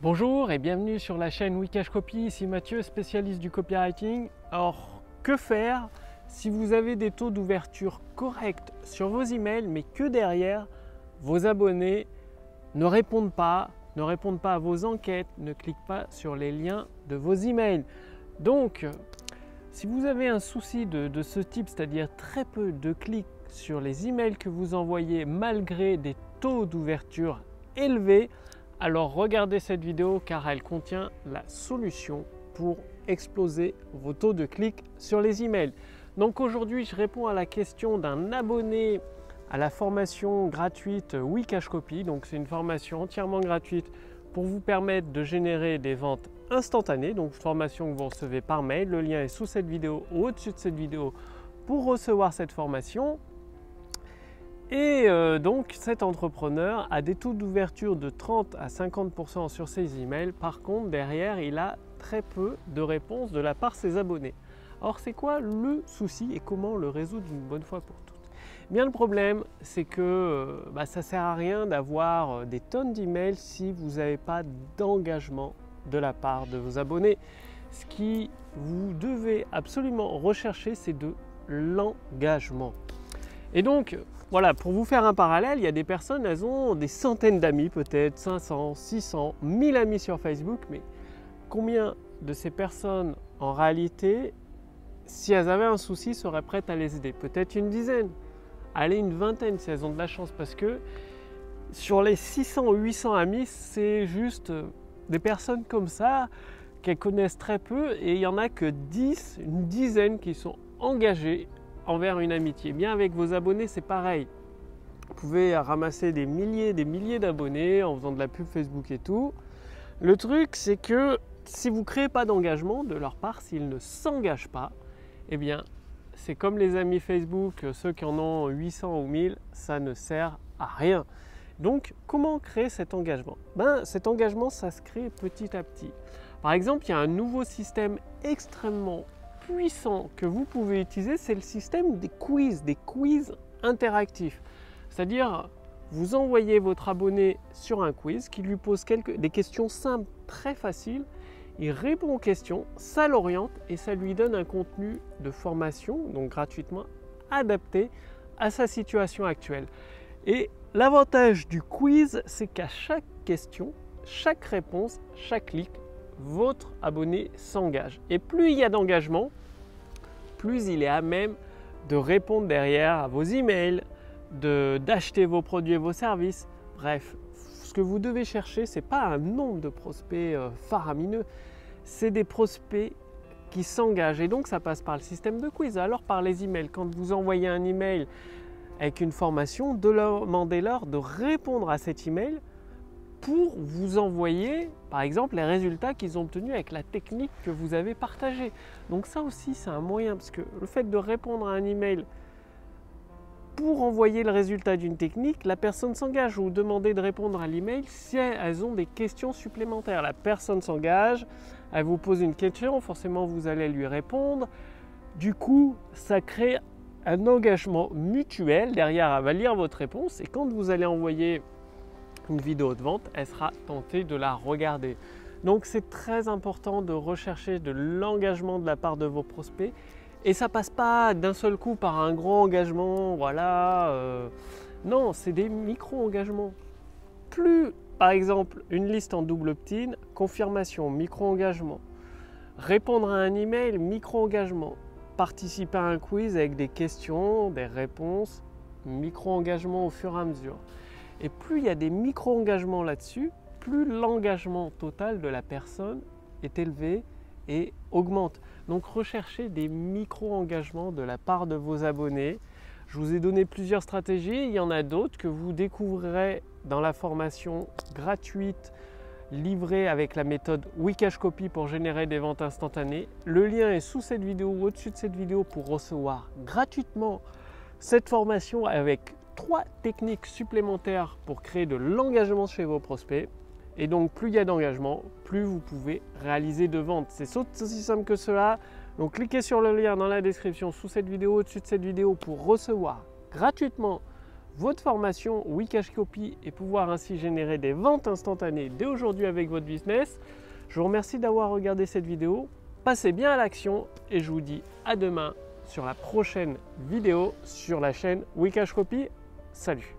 Bonjour et bienvenue sur la chaîne Wikash Copy, ici Mathieu, spécialiste du copywriting. Alors, que faire si vous avez des taux d'ouverture corrects sur vos emails, mais que derrière, vos abonnés ne répondent pas à vos enquêtes, ne cliquent pas sur les liens de vos emails. Donc, si vous avez un souci de ce type, c'est-à-dire très peu de clics sur les emails que vous envoyez malgré des taux d'ouverture élevés, alors regardez cette vidéo car elle contient la solution pour exploser vos taux de clics sur les emails. Donc aujourd'hui, je réponds à la question d'un abonné à la formation gratuite Wikash Copy. Donc c'est une formation entièrement gratuite pour vous permettre de générer des ventes instantanées. Donc formation que vous recevez par mail. Le lien est sous cette vidéo ou au-dessus de cette vidéo pour recevoir cette formation. Et donc cet entrepreneur a des taux d'ouverture de 30 à 50% sur ses emails. Par contre, derrière, il a très peu de réponses de la part de ses abonnés. Alors c'est quoi le souci et comment le résoudre une bonne fois pour toutes? Bien, le problème, c'est que ça ne sert à rien d'avoir des tonnes d'emails si vous n'avez pas d'engagement de la part de vos abonnés. Ce qui vous devez absolument rechercher, c'est de l'engagement. Et donc, voilà, pour vous faire un parallèle, il y a des personnes, elles ont des centaines d'amis, peut-être 500, 600, 1000 amis sur Facebook, mais combien de ces personnes, en réalité, si elles avaient un souci, seraient prêtes à les aider? Peut-être une dizaine, allez, une vingtaine si elles ont de la chance, parce que sur les 600 ou 800 amis, c'est juste des personnes comme ça qu'elles connaissent très peu, et il n'y en a que 10, une dizaine qui sont engagées envers une amitié. Bien, avec vos abonnés, c'est pareil. Vous pouvez ramasser des milliers d'abonnés en faisant de la pub Facebook et tout. Le truc, c'est que si vous ne créez pas d'engagement de leur part, s'ils ne s'engagent pas, eh bien, c'est comme les amis Facebook, ceux qui en ont 800 ou 1000, ça ne sert à rien. Donc, comment créer cet engagement? Cet engagement, ça se crée petit à petit. Par exemple, il y a un nouveau système extrêmement puissant que vous pouvez utiliser, c'est le système des quiz interactifs. C'est-à-dire, vous envoyez votre abonné sur un quiz qui lui pose des questions simples, très faciles. Il répond aux questions, ça l'oriente et ça lui donne un contenu de formation, donc gratuitement, adapté à sa situation actuelle. Et l'avantage du quiz, c'est qu'à chaque question, chaque réponse, chaque clic, votre abonné s'engage. Et plus il y a d'engagement, plus il est à même de répondre derrière à vos emails, d'acheter vos produits et vos services. Bref, ce que vous devez chercher, ce n'est pas un nombre de prospects faramineux, c'est des prospects qui s'engagent. Et donc ça passe par le système de quiz. Alors par les emails, quand vous envoyez un email avec une formation, demandez-leur de répondre à cet email pour vous envoyer, par exemple, les résultats qu'ils ont obtenus avec la technique que vous avez partagée. Donc ça aussi, c'est un moyen, parce que le fait de répondre à un email pour envoyer le résultat d'une technique, la personne s'engage, ou demander de répondre à l'email si elles ont des questions supplémentaires. La personne s'engage, elle vous pose une question, forcément vous allez lui répondre. Du coup, ça crée un engagement mutuel. Derrière, elle va lire votre réponse et quand vous allez envoyer une vidéo de vente, elle sera tentée de la regarder. Donc c'est très important de rechercher de l'engagement de la part de vos prospects et ça passe pas d'un seul coup par un grand engagement, voilà. Non, c'est des micro-engagements. Plus, par exemple, une liste en double opt-in, confirmation, micro-engagement. Répondre à un email, micro-engagement. Participer à un quiz avec des questions, des réponses, micro-engagement au fur et à mesure. Et plus il y a des micro-engagements là-dessus, plus l'engagement total de la personne est élevé et augmente. Donc recherchez des micro-engagements de la part de vos abonnés. Je vous ai donné plusieurs stratégies, il y en a d'autres que vous découvrirez dans la formation gratuite livrée avec la méthode Wikash Copy pour générer des ventes instantanées. Le lien est sous cette vidéo ou au-dessus de cette vidéo pour recevoir gratuitement cette formation avec 3 techniques supplémentaires pour créer de l'engagement chez vos prospects. Et donc, plus il y a d'engagement, plus vous pouvez réaliser de ventes. C'est aussi simple que cela. Donc, cliquez sur le lien dans la description sous cette vidéo, au-dessus de cette vidéo pour recevoir gratuitement votre formation Wikash Copy et pouvoir ainsi générer des ventes instantanées dès aujourd'hui avec votre business. Je vous remercie d'avoir regardé cette vidéo. Passez bien à l'action et je vous dis à demain sur la prochaine vidéo sur la chaîne Wikash Copy. Salut!